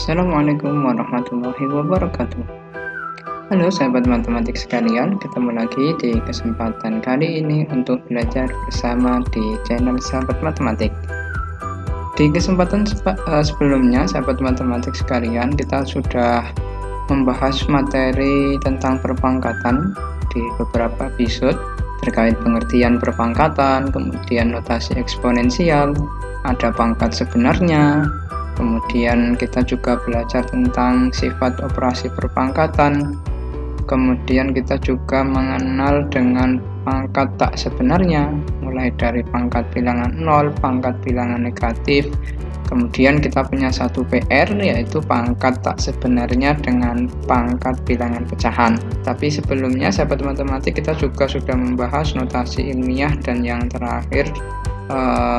Assalamualaikum warahmatullahi wabarakatuh. Halo sahabat matematik sekalian, ketemu lagi di kesempatan kali ini untuk belajar bersama di channel Sahabat Matematik. Di kesempatan sebelumnya, sahabat matematik sekalian, kita sudah membahas materi tentang perpangkatan di beberapa episode terkait pengertian perpangkatan, kemudian notasi eksponensial, ada pangkat sebenarnya. Kemudian kita juga belajar tentang sifat operasi perpangkatan. Kemudian kita juga mengenal dengan pangkat tak sebenarnya, mulai dari pangkat bilangan 0, pangkat bilangan negatif. Kemudian kita punya satu PR, yaitu pangkat tak sebenarnya dengan pangkat bilangan pecahan. Tapi sebelumnya sahabat matematik, kita juga sudah membahas notasi ilmiah, dan yang terakhir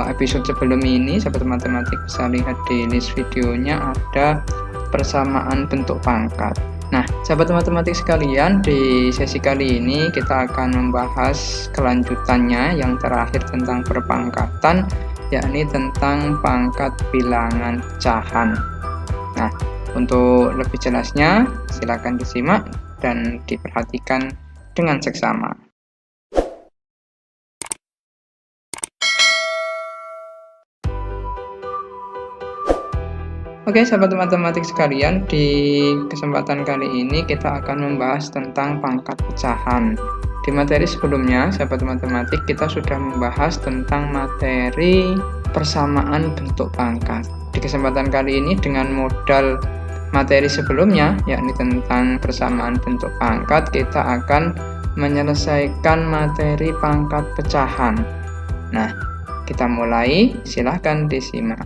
episode sebelum ini sahabat matematik bisa lihat di list videonya ada persamaan bentuk pangkat. Nah, sahabat matematik sekalian, di sesi kali ini kita akan membahas kelanjutannya yang terakhir tentang perpangkatan, yakni tentang pangkat bilangan pecahan. Nah, untuk lebih jelasnya silakan disimak dan diperhatikan dengan seksama. Oke, sahabat matematik sekalian, di kesempatan kali ini kita akan membahas tentang pangkat pecahan. Di materi sebelumnya, sahabat matematik, kita sudah membahas tentang materi persamaan bentuk pangkat. Di kesempatan kali ini dengan modal materi sebelumnya, yakni tentang persamaan bentuk pangkat, kita akan menyelesaikan materi pangkat pecahan. Nah, kita mulai, silahkan disimak.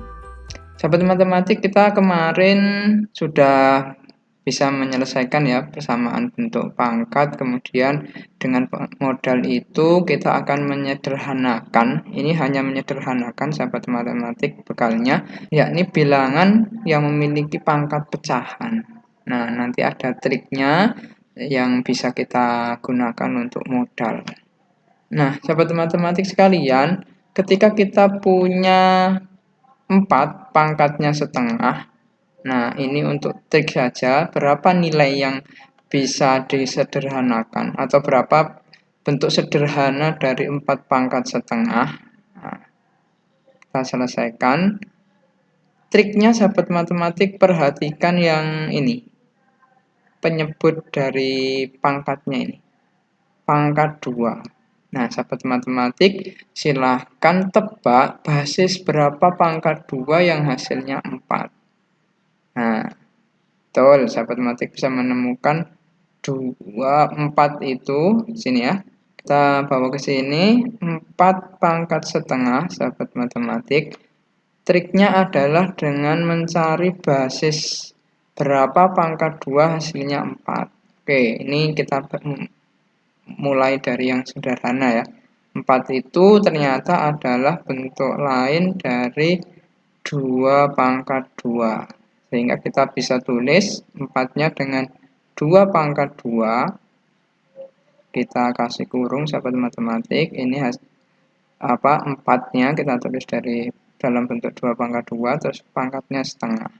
Sahabat matematik, kita kemarin sudah bisa menyelesaikan ya persamaan bentuk pangkat, kemudian dengan modal itu kita akan menyederhanakan, ini hanya menyederhanakan sahabat matematik bekalnya, yakni bilangan yang memiliki pangkat pecahan. Nah, nanti ada triknya yang bisa kita gunakan untuk modal. Nah, sahabat matematik sekalian, ketika kita punya 4, pangkatnya setengah. Nah, ini untuk trik saja, berapa nilai yang bisa disederhanakan atau berapa bentuk sederhana dari 4 pangkat setengah. Nah, kita selesaikan. Triknya sahabat matematik, perhatikan yang ini, penyebut dari pangkatnya ini, pangkat 2. Nah, sahabat matematik, silahkan tebak basis berapa pangkat 2 yang hasilnya 4. Nah, betul, sahabat matematik bisa menemukan 2, 4 itu, sini ya. Kita bawa ke sini, 4 pangkat setengah, sahabat matematik. Triknya adalah dengan mencari basis berapa pangkat 2 hasilnya 4. Oke, ini kita mulai dari yang sederhana ya. 4 itu ternyata adalah bentuk lain dari 2 pangkat 2. Sehingga kita bisa tulis 4-nya dengan 2 pangkat 2. Kita kasih kurung sahabat matematik. Ini 4-nya kita tulis dari dalam bentuk 2 pangkat 2, terus pangkatnya setengah.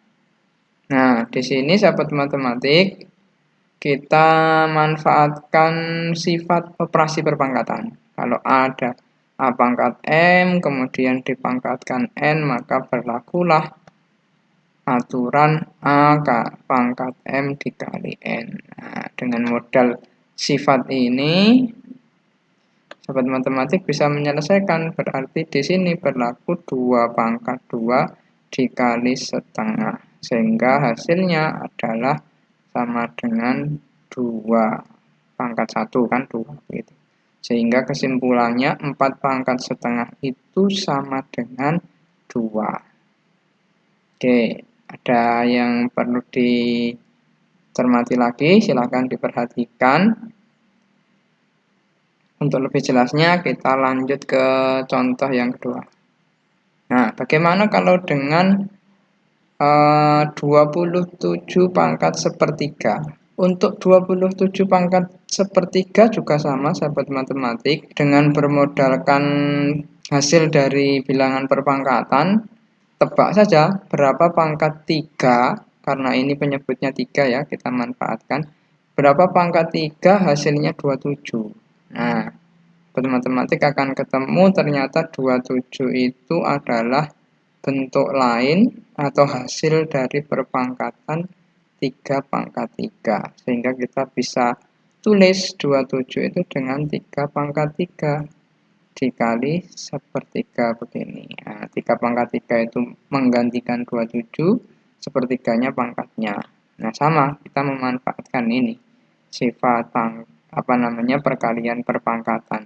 Nah, di sini sahabat matematik kita manfaatkan sifat operasi perpangkatan. Kalau ada A pangkat M, kemudian dipangkatkan N, maka berlakulah aturan A pangkat M dikali N. Nah, dengan modal sifat ini, sahabat matematik bisa menyelesaikan. Berarti di sini berlaku 2 pangkat 2 dikali setengah. Sehingga hasilnya adalah sama dengan 2 pangkat 1 kan 2 gitu. Sehingga kesimpulannya 4 pangkat setengah itu sama dengan 2. Oke, ada yang perlu dicermati lagi, silakan diperhatikan. Untuk lebih jelasnya kita lanjut ke contoh yang kedua. Nah, bagaimana kalau dengan 27 pangkat sepertiga? Untuk 27 pangkat sepertiga juga sama sahabat matematik, dengan bermodalkan hasil dari bilangan perpangkatan, tebak saja berapa pangkat 3 karena ini penyebutnya 3 ya, kita manfaatkan. Berapa pangkat 3 hasilnya 27. Nah, matematik akan ketemu ternyata 27 itu adalah bentuk lain atau hasil dari perpangkatan 3 pangkat 3. Sehingga kita bisa tulis 27 itu dengan 3 pangkat 3 dikali sepertiga begini. Nah, 3 pangkat 3 itu menggantikan 27, sepertiganya pangkatnya. Nah, sama, kita memanfaatkan ini. Sifat perkalian perpangkatan.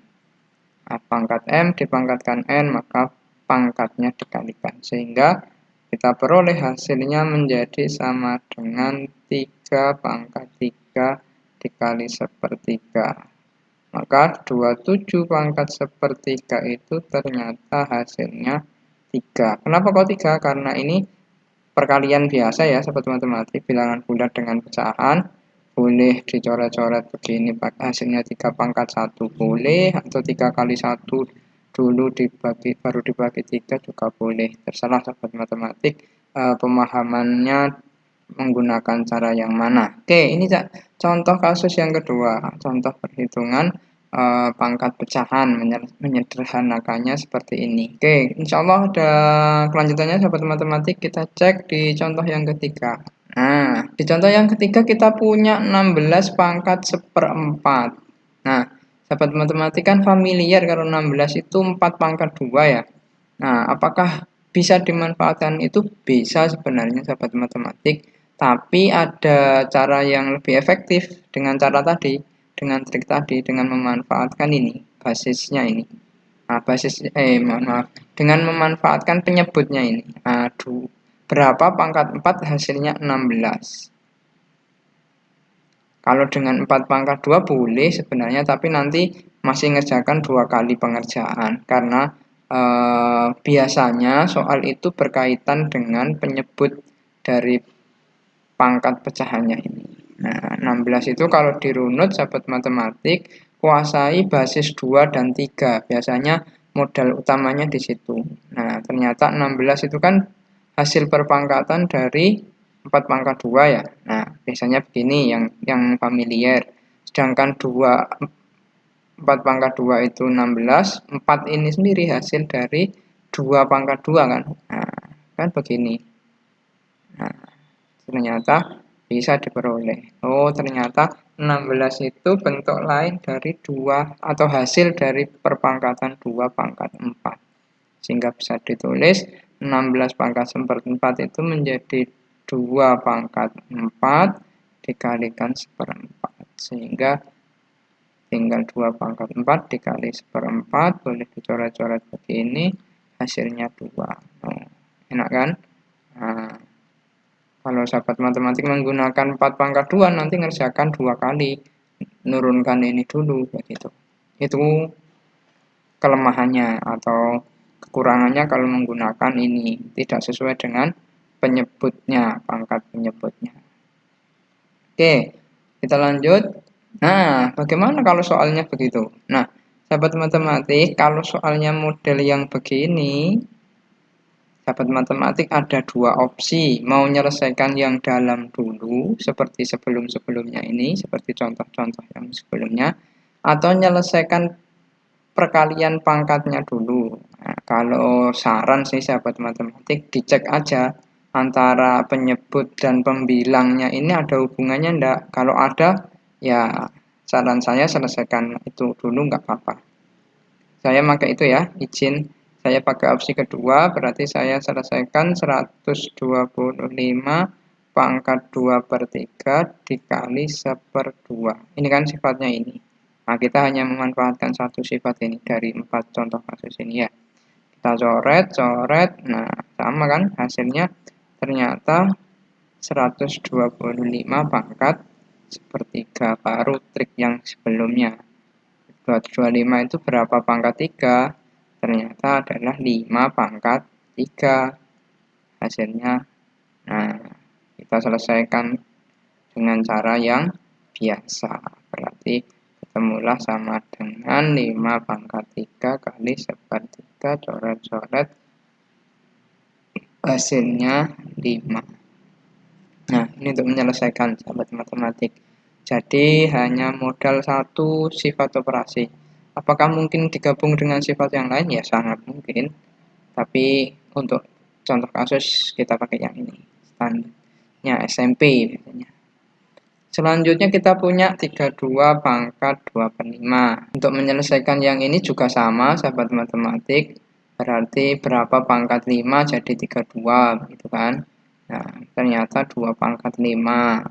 Nah, pangkat M dipangkatkan N, maka pangkatnya dikalikan. Sehingga kita peroleh hasilnya menjadi sama dengan 3 pangkat 3 dikali sepertiga. Maka 27 pangkat sepertiga itu ternyata hasilnya 3. Kenapa kok 3? Karena ini perkalian biasa ya, sobat matematik, bilangan bulat dengan pecahan. Boleh dicoret-coret begini, hasilnya 3 pangkat 1 boleh, atau 3 kali 1 dulu baru dibagi 3 juga boleh. Terserah sobat matematik pemahamannya menggunakan cara yang mana. Oke, ini contoh kasus yang kedua, contoh perhitungan pangkat pecahan, menyederhanakannya seperti ini. Oke, insya Allah ada kelanjutannya sahabat matematik, kita cek di contoh yang ketiga. Nah, di contoh yang ketiga kita punya 16 pangkat seperempat. Nah, sahabat matematik kan familiar kalau 16 itu 4 pangkat 2 ya. Nah, apakah bisa dimanfaatkan? Itu bisa sebenarnya sahabat matematik, tapi ada cara yang lebih efektif dengan cara tadi, dengan trik tadi, dengan memanfaatkan ini, basisnya ini. Nah, dengan memanfaatkan penyebutnya ini. Aduh, berapa pangkat 4 hasilnya 16. Kalau dengan 4 pangkat 2 boleh sebenarnya, tapi nanti masih ngerjakan 2 kali pengerjaan. Karena biasanya soal itu berkaitan dengan penyebut dari pangkat pecahannya ini. Nah, 16 itu kalau dirunut sahabat matematik, kuasai basis 2 dan 3. Biasanya modal utamanya di situ. Nah, ternyata 16 itu kan hasil perpangkatan dari 4 pangkat 2 ya. Nah, biasanya begini yang familiar. Sedangkan 4 pangkat 2 itu 16, 4 ini sendiri hasil dari 2 pangkat 2 kan. Nah, kan begini. Nah, ternyata bisa diperoleh. Oh, ternyata 16 itu bentuk lain dari 2 atau hasil dari perpangkatan 2 pangkat 4. Sehingga bisa ditulis 16 pangkat seperempat itu menjadi 2 pangkat 4 dikalikan seperempat. Sehingga tinggal 2 pangkat 4 dikali seperempat, boleh dicoret-coret begini, hasilnya 2. Oh, enak kan? Nah, kalau sahabat matematik menggunakan 4 pangkat 2, nanti ngerjakan 2 kali. Nurunkan ini dulu, begitu. Itu kelemahannya atau kekurangannya kalau menggunakan ini. Tidak sesuai dengan penyebutnya, pangkat penyebutnya. Oke, kita lanjut. Nah, bagaimana kalau soalnya begitu? Nah, sahabat matematik, kalau soalnya model yang begini, sahabat matematik ada 2 opsi, mau menyelesaikan yang dalam dulu, seperti sebelum-sebelumnya ini, seperti contoh-contoh yang sebelumnya, atau menyelesaikan perkalian pangkatnya dulu. Nah, kalau saran sih sahabat matematik, dicek aja antara penyebut dan pembilangnya ini ada hubungannya enggak. Kalau ada, ya saran saya selesaikan itu dulu, nggak apa-apa. Saya pakai itu ya, izin. Saya pakai opsi kedua, berarti saya selesaikan 125 pangkat 2 per 3 dikali 1/2. Ini kan sifatnya ini. Nah, kita hanya memanfaatkan satu sifat ini dari 4 contoh kasus ini ya. Kita coret. Nah, sama kan hasilnya ternyata 125 pangkat sepertiga, baru trik yang sebelumnya. 225 itu berapa pangkat 3? Ternyata adalah 5 pangkat 3 hasilnya. Nah, kita selesaikan dengan cara yang biasa. Berarti ketemulah sama dengan 5 pangkat 3 kali 1/3, coret-coret, hasilnya 5. Ini untuk menyelesaikan sahabat matematik. Jadi hanya modal satu sifat operasi. Apakah mungkin digabung dengan sifat yang lain? Ya sangat mungkin. Tapi untuk contoh kasus kita pakai yang ini. Standarnya SMP biasanya. Selanjutnya kita punya 32 pangkat 2/5. Untuk menyelesaikan yang ini juga sama sahabat matematik. Berarti berapa pangkat 5 jadi 32 gitu kan. Nah, ternyata 2 pangkat 5.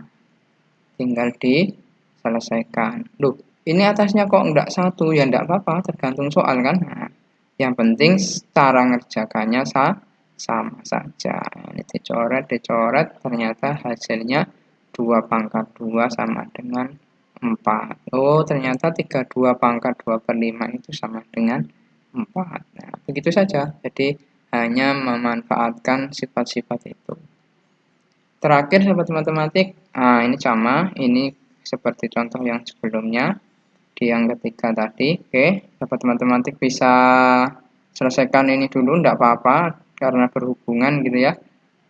Tinggal diselesaikan. Loh, ini atasnya kok enggak satu? Ya enggak apa-apa, tergantung soal kan. Nah, yang penting cara ngerjakannya sama saja. Ini dicoret, ternyata hasilnya 2 pangkat 2 sama dengan 4. Oh, ternyata 32 pangkat 2/5 itu sama dengan 4. Nah, begitu saja. Jadi, hanya memanfaatkan sifat-sifat itu. Terakhir, sahabat matematik, ini sama. Ini seperti contoh yang sebelumnya. Di yang ketiga tadi. Oke, sahabat matematik bisa selesaikan ini dulu, enggak apa-apa. Karena berhubungan gitu ya.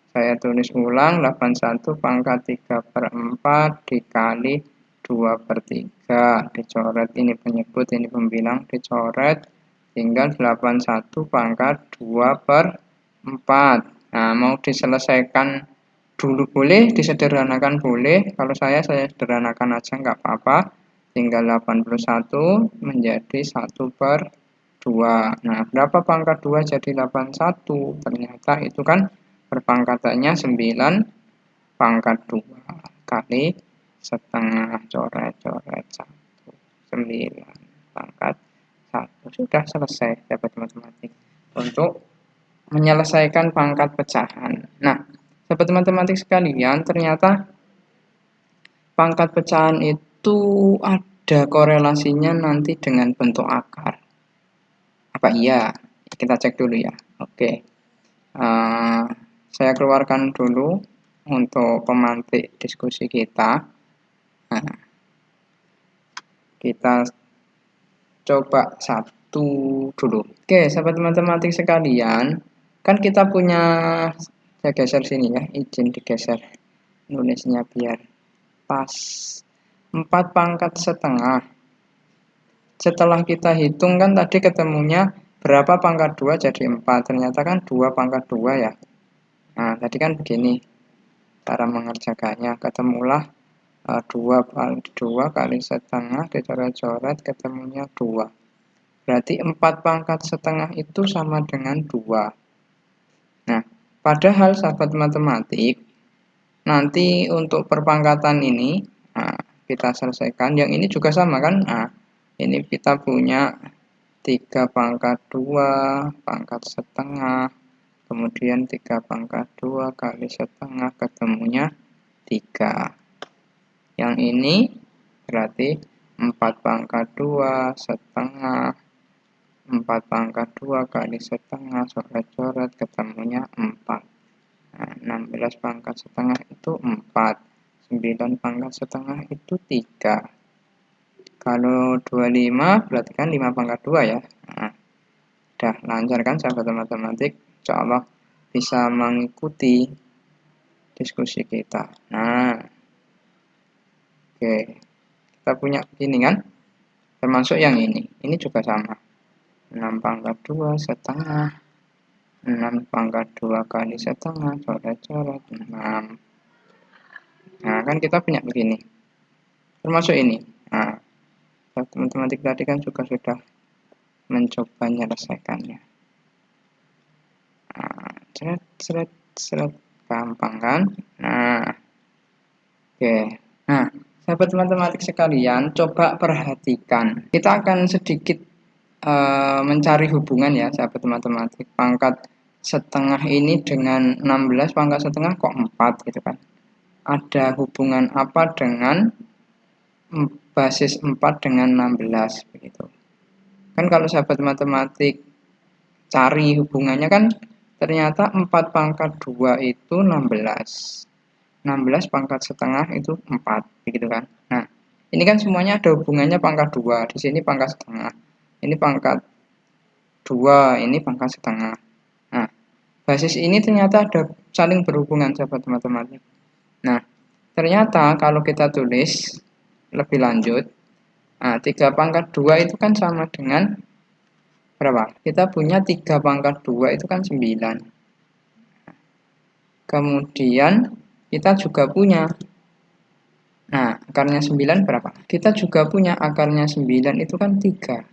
Saya tulis ulang, 81 pangkat 3/4 dikali 2/3. Dicoret, ini penyebut, ini pembilang, dicoret. Tinggal 81 pangkat 2/4. Nah, mau diselesaikan dulu boleh, disederhanakan boleh. Kalau saya sederhanakan aja nggak apa-apa. Tinggal 81 menjadi 1/2. Nah, berapa pangkat 2 jadi 81? Ternyata itu kan perpangkatannya 9 pangkat 2 kali setengah, coret-coret 1. 9 pangkat 1. Sudah selesai dapat matematik untuk menyelesaikan pangkat pecahan. Nah, sahabat matematik sekalian, ternyata pangkat pecahan itu ada korelasinya nanti dengan bentuk akar. Apa iya? Kita cek dulu ya. Oke. Saya keluarkan dulu untuk pemantik diskusi kita. Nah, kita coba satu dulu. Oke, sahabat matematik sekalian, kan kita punya, saya geser sini ya, izin digeser nulisnya biar pas. 4 pangkat setengah. Setelah kita hitung kan tadi ketemunya berapa pangkat 2 jadi 4. Ternyata kan 2 pangkat 2 ya. Nah, tadi kan begini cara mengerjakannya. Ketemulah 2 kali setengah dicoret-coret ketemunya 2. Berarti 4 pangkat setengah itu sama dengan 2. Nah, padahal sahabat matematik, nanti untuk perpangkatan ini, kita selesaikan. Yang ini juga sama kan? Nah, ini kita punya 3 pangkat 2 pangkat setengah. Kemudian 3 pangkat 2 kali setengah ketemunya 3. Yang ini berarti 4 pangkat 2 setengah. 4 pangkat 2 kali setengah, coret-coret ketemunya 4. Nah, 16 pangkat setengah itu 4. 9 pangkat setengah itu 3. Kalau 25 berarti kan 5 pangkat 2 ya. Nah, udah lancar kan sahabat matematik? Insya Allah bisa mengikuti diskusi kita. Nah, oke, kita punya ini kan, termasuk yang ini juga sama. 6 pangkat 2 setengah. 6 pangkat 2 kali setengah, coret-coret 6. Nah, kan kita punya begini. Termasuk ini. Nah, matematik tadi kan juga sudah mencoba menyelesaikannya. Nah, seret, gampang kan? Nah, oke. Nah, sahabat matematik sekalian, coba perhatikan. Kita akan sedikit mencari hubungan ya, sahabat matematik. Pangkat setengah ini dengan 16 pangkat setengah kok 4 gitu kan. Ada hubungan apa dengan basis 4 dengan 16 begitu. Kan kalau sahabat matematik cari hubungannya kan ternyata 4 pangkat 2 itu 16. 16 pangkat setengah itu 4 begitu kan. Nah, ini kan semuanya ada hubungannya pangkat 2. Di sini pangkat setengah. Ini pangkat 2, ini pangkat setengah. Nah, basis ini ternyata ada saling berhubungan sahabat matematik. Nah, Ternyata kalau kita tulis lebih lanjut, 3 pangkat 2 itu kan sama dengan berapa? Kita punya 3 pangkat 2 itu kan 9. Kemudian kita juga punya, akarnya 9 berapa? Kita juga punya akarnya 9 itu kan 3.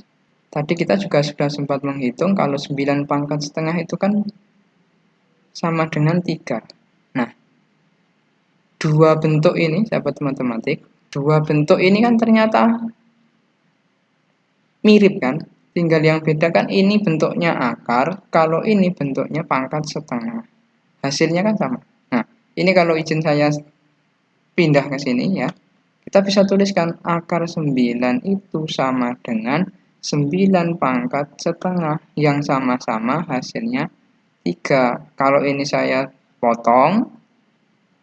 Tadi kita juga sudah sempat menghitung kalau 9 pangkat setengah itu kan sama dengan 3. Nah, dua bentuk ini, sahabat matematik, dua bentuk ini kan ternyata mirip kan? Tinggal yang beda kan ini bentuknya akar, kalau ini bentuknya pangkat setengah. Hasilnya kan sama. Nah, ini kalau izin saya pindah ke sini ya, kita bisa tuliskan akar 9 itu sama dengan 9 pangkat setengah yang sama-sama hasilnya 3. Kalau ini saya potong,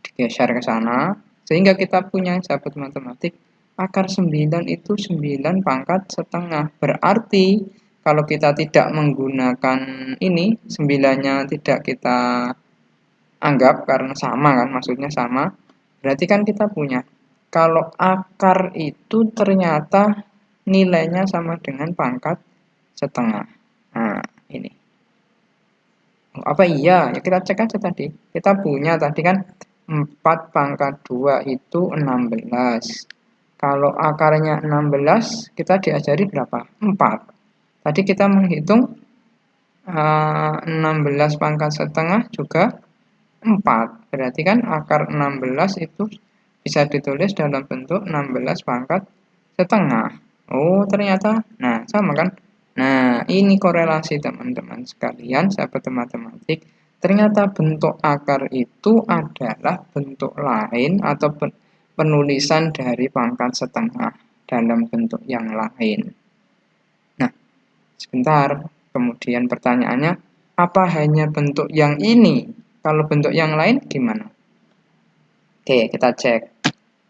digeser ke sana, sehingga kita punya sahabat matematik, akar 9 itu 9 pangkat setengah. Berarti kalau kita tidak menggunakan ini, 9-nya tidak kita anggap karena sama kan, maksudnya sama, berarti kan kita punya. Kalau akar itu ternyata nilainya sama dengan pangkat setengah. Nah, ini. Apa iya? Ya kita cek aja tadi. Kita punya tadi kan 4 pangkat 2 itu 16. Kalau akarnya 16, kita diajari berapa? 4. Tadi kita menghitung 16 pangkat setengah juga 4. Berarti kan akar 16 itu bisa ditulis dalam bentuk 16 pangkat setengah. Oh, ternyata. Nah, sama kan? Nah, ini korelasi teman-teman sekalian, sahabat matematik. Ternyata bentuk akar itu adalah bentuk lain atau penulisan dari pangkat setengah dalam bentuk yang lain. Nah, sebentar. Kemudian pertanyaannya, apa hanya bentuk yang ini? Kalau bentuk yang lain gimana? Oke, kita cek.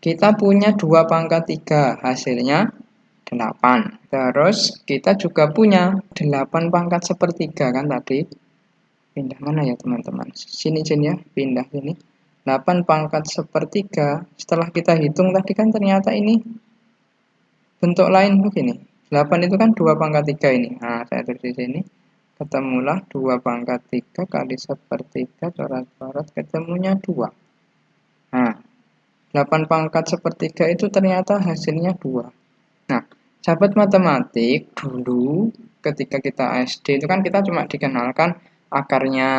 Kita punya 2 pangkat 3, hasilnya 8. Terus kita juga punya 8 pangkat sepertiga kan tadi. Pindah mana ya teman-teman? Sini ya, pindah sini. 8 pangkat sepertiga. Setelah kita hitung tadi kan ternyata ini bentuk lain begini. 8 itu kan 2 pangkat 3 ini. Nah, saya tulis di sini. Ketemulah 2 pangkat 3 kali sepertiga, coret-coret, ketemunya 2. Nah, 8 pangkat sepertiga itu ternyata hasilnya 2. Nah, sahabat matematik, dulu ketika kita SD itu kan kita cuma dikenalkan akarnya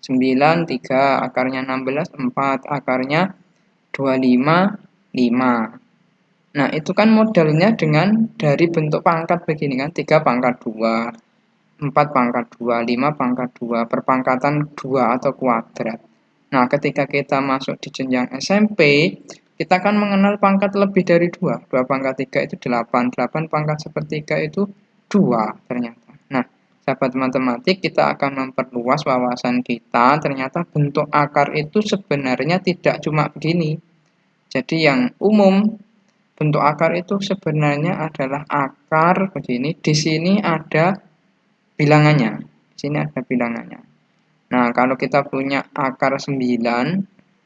9, 3, akarnya 16, 4, akarnya 25, 5. Nah, itu kan modelnya dengan dari bentuk pangkat begini kan, 3 pangkat 2, 4 pangkat 2, 5 pangkat 2, perpangkatan 2 atau kuadrat. Nah, ketika kita masuk di jenjang SMP, kita kan mengenal pangkat lebih dari 2. 2 pangkat 3 itu 8, 8 pangkat sepertiga itu 2 ternyata. Nah, sahabat matematik, kita akan memperluas wawasan kita, ternyata bentuk akar itu sebenarnya tidak cuma begini. Jadi yang umum, bentuk akar itu sebenarnya adalah akar begini, di sini ada bilangannya. Di sini ada bilangannya. Nah, kalau kita punya akar 9,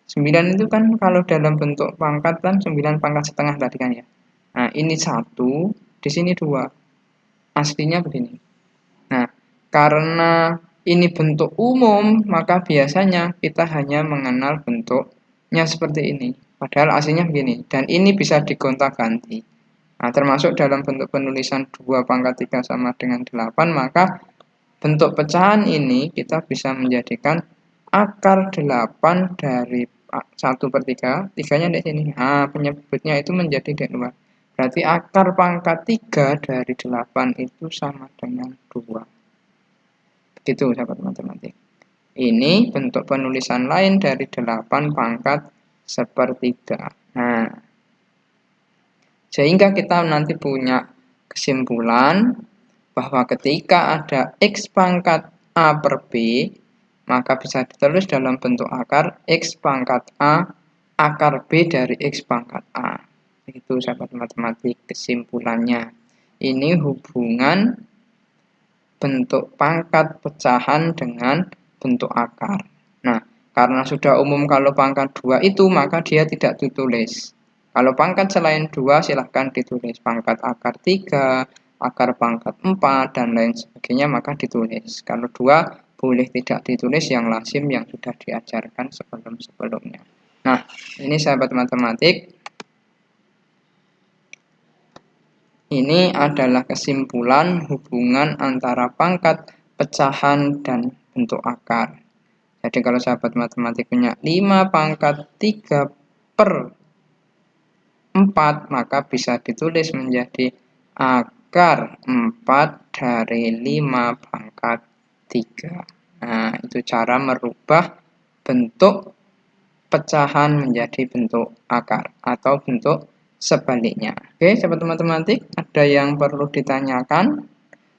9 itu kan kalau dalam bentuk pangkat kan 9 pangkat setengah tadi kan ya. Nah, ini 1, di sini 2. Aslinya begini. Nah, karena ini bentuk umum, maka biasanya kita hanya mengenal bentuknya seperti ini. Padahal aslinya begini. Dan ini bisa digonta-ganti. Nah, termasuk dalam bentuk penulisan 2 pangkat 3 sama dengan 8, maka bentuk pecahan ini kita bisa menjadikan akar 8 dari 1/3, 3-nya di sini. Nah, penyebutnya itu menjadi D2. Berarti akar pangkat 3 dari 8 itu sama dengan 2. Begitu, sahabat matematik. Ini bentuk penulisan lain dari 8 pangkat sepertiga. Nah, sehingga kita nanti punya kesimpulan bahwa ketika ada X pangkat A per B, maka bisa ditulis dalam bentuk akar X pangkat A akar B dari X pangkat A. Itu sahabat matematik kesimpulannya. Ini hubungan bentuk pangkat pecahan dengan bentuk akar. Nah, Karena sudah umum kalau pangkat 2 itu, maka dia tidak ditulis. Kalau pangkat selain 2 silahkan ditulis. Pangkat akar 3, akar pangkat 4, dan lain sebagainya, maka ditulis. Kalau 2 boleh tidak ditulis, yang lazim yang sudah diajarkan sebelum-sebelumnya. Nah, ini sahabat matematik. Ini adalah kesimpulan hubungan antara pangkat, pecahan, dan bentuk akar. Jadi kalau sahabat matematik punya 5 pangkat 3 per 4, maka bisa ditulis menjadi akar 4 dari 5 pangkat 3. Nah, itu cara merubah bentuk pecahan menjadi bentuk akar atau bentuk sebaliknya. Oke, sahabat matematik, ada yang perlu ditanyakan?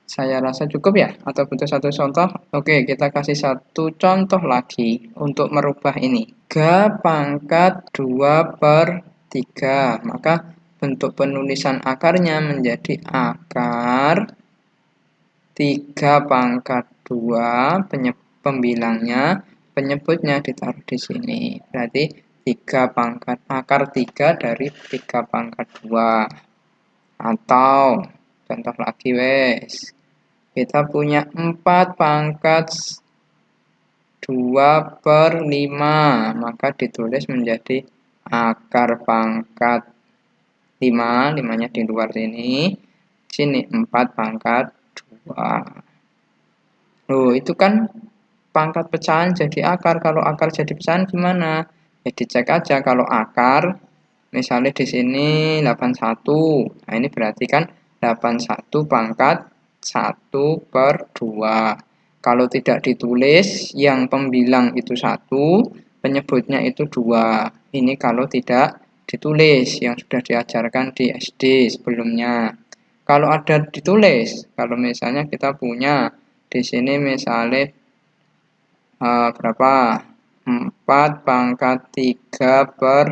Saya rasa cukup ya, atau butuh satu contoh? Oke, kita kasih satu contoh lagi untuk merubah ini. 3 pangkat 2 per 3, maka bentuk penulisan akarnya menjadi akar 3 pangkat 2, pembilangnya, penyebutnya ditaruh di sini. Berarti 3 pangkat akar 3 dari 3 pangkat 2. Atau contoh lagi wes. Kita punya 4 pangkat 2 per 5, maka ditulis menjadi akar pangkat 5, 5-nya di luar sini. Sini 4 pangkat 2. Loh, itu kan pangkat pecahan jadi akar. Kalau akar jadi pecahan gimana? Ya dicek aja. Kalau akar misalnya di sini 81. Nah, ini berarti kan 81 pangkat 1 per 2. Kalau tidak ditulis, yang pembilang itu 1, penyebutnya itu 2. Ini kalau tidak ditulis, yang sudah diajarkan di SD sebelumnya. Kalau ada ditulis, kalau misalnya kita punya di sini misalnya berapa? 4 pangkat 3 per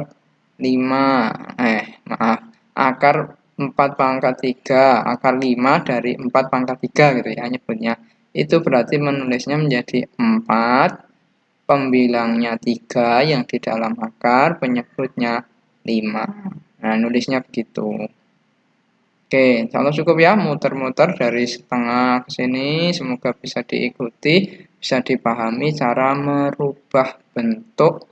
5. Maaf. Akar 4 pangkat 3, akar 5 dari 4 pangkat 3 gitu ya nyebutnya. Itu berarti menulisnya menjadi 4, pembilangnya 3 yang di dalam akar, penyebutnya 5. Nah, nulisnya begitu. Oke, kalau cukup ya muter-muter dari setengah ke sini, semoga bisa diikuti, bisa dipahami cara merubah bentuk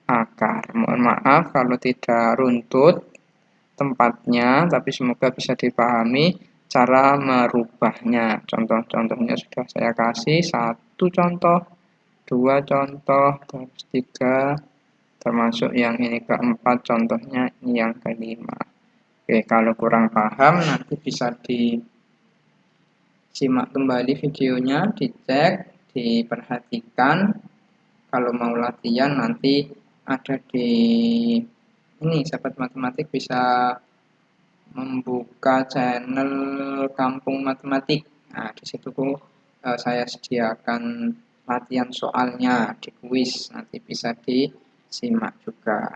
akar. Mohon maaf kalau tidak runtut tempatnya, tapi semoga bisa dipahami cara merubahnya. Contoh-contohnya sudah saya kasih, 1 contoh, 2 contoh, terus 3, termasuk yang ini keempat contohnya, ini yang kelima. Oke, kalau kurang paham nanti bisa disimak kembali videonya, dicek, diperhatikan. Kalau mau latihan nanti ada di ini, sahabat matematik bisa membuka channel Kampung Matematik. Nah, di situ saya sediakan latihan soalnya di kuis, nanti bisa disimak juga.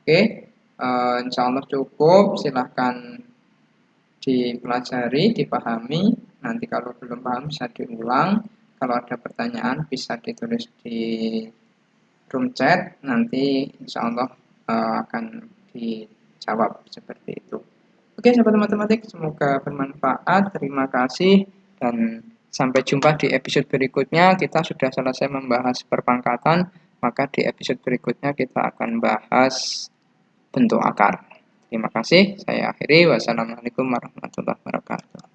Oke, insya Allah cukup. Silahkan dipelajari, dipahami. Nanti kalau belum paham bisa diulang. Kalau ada pertanyaan bisa ditulis di room chat. Nanti insya Allah akan dijawab seperti itu. Oke, sahabat matematik, semoga bermanfaat. Terima kasih dan sampai jumpa di episode berikutnya. Kita sudah selesai membahas perpangkatan, maka di episode berikutnya kita akan bahas bentuk akar. Terima kasih, saya akhiri. Wassalamualaikum warahmatullahi wabarakatuh.